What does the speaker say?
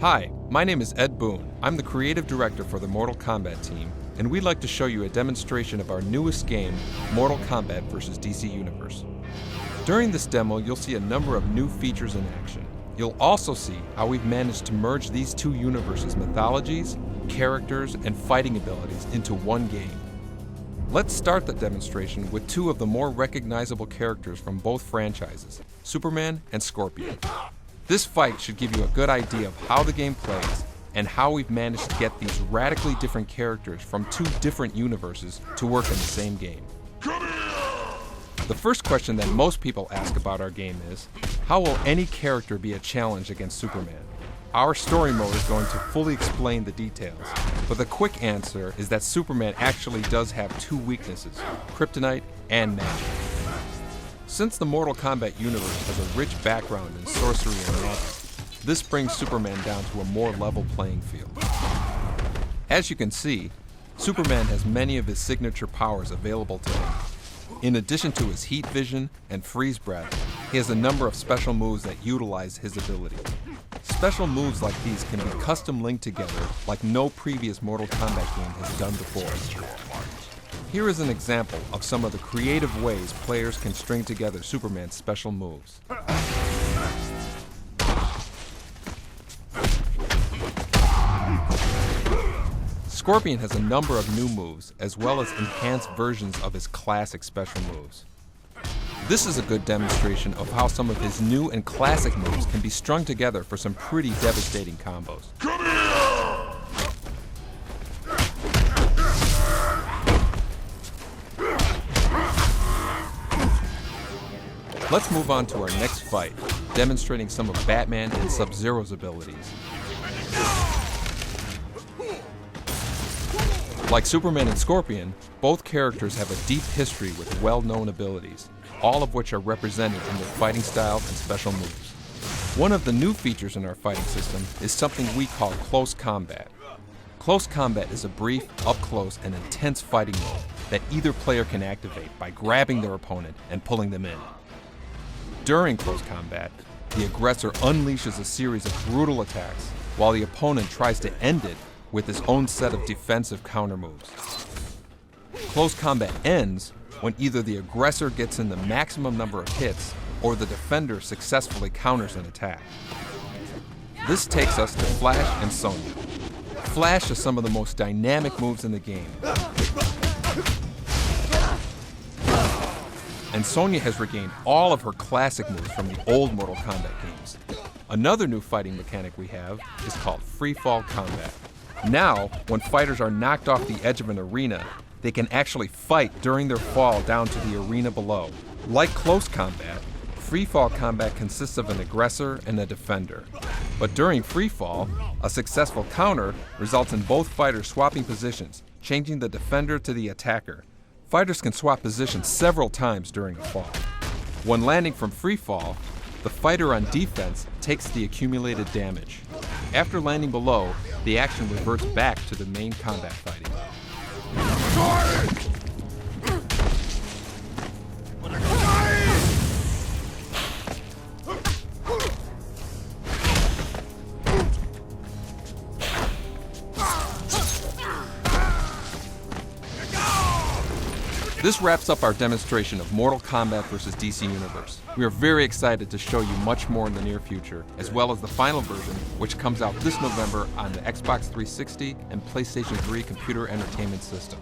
Hi, my name is Ed Boone. I'm the creative director for the Mortal Kombat team, and we'd like to show you a demonstration of our newest game, Mortal Kombat vs. DC Universe. During this demo, you'll see a number of new features in action. You'll also see how we've managed to merge these two universes' mythologies, characters, and fighting abilities into one game. Let's start the demonstration with two of the more recognizable characters from both franchises, Superman and Scorpion. This fight should give you a good idea of how the game plays and how we've managed to get these radically different characters from two different universes to work in the same game. The first question that most people ask about our game is, how will any character be a challenge against Superman? Our story mode is going to fully explain the details, but the quick answer is that Superman actually does have two weaknesses, kryptonite and magic. Since the Mortal Kombat universe has a rich background in sorcery and magic, this brings Superman down to a more level playing field. As you can see, Superman has many of his signature powers available to him. In addition to his heat vision and freeze breath, he has a number of special moves that utilize his ability. Special moves like these can be custom linked together like no previous Mortal Kombat game has done before. Here is an example of some of the creative ways players can string together Superman's special moves. Scorpion has a number of new moves, as well as enhanced versions of his classic special moves. This is a good demonstration of how some of his new and classic moves can be strung together for some pretty devastating combos. Let's move on to our next fight, demonstrating some of Batman and Sub-Zero's abilities. Like Superman and Scorpion, both characters have a deep history with well-known abilities, all of which are represented in their fighting styles and special moves. One of the new features in our fighting system is something we call Close Combat. Close Combat is a brief, up-close, and intense fighting mode that either player can activate by grabbing their opponent and pulling them in. During Close Combat, the aggressor unleashes a series of brutal attacks, while the opponent tries to end it with his own set of defensive counter moves. Close Combat ends when either the aggressor gets in the maximum number of hits or the defender successfully counters an attack. This takes us to Flash and Sonya. Flash is some of the most dynamic moves in the game, and Sonya has regained all of her classic moves from the old Mortal Kombat games. Another new fighting mechanic we have is called Free Fall Combat. Now, when fighters are knocked off the edge of an arena, they can actually fight during their fall down to the arena below. Like Close Combat, Free Fall Combat consists of an aggressor and a defender. But during free fall, a successful counter results in both fighters swapping positions, changing the defender to the attacker. Fighters can swap positions several times during a fall. When landing from free fall, the fighter on defense takes the accumulated damage. After landing below, the action reverts back to the main combat fighting. This wraps up our demonstration of Mortal Kombat vs. DC Universe. We are very excited to show you much more in the near future, as well as the final version, which comes out this November on the Xbox 360 and PlayStation 3 computer entertainment system.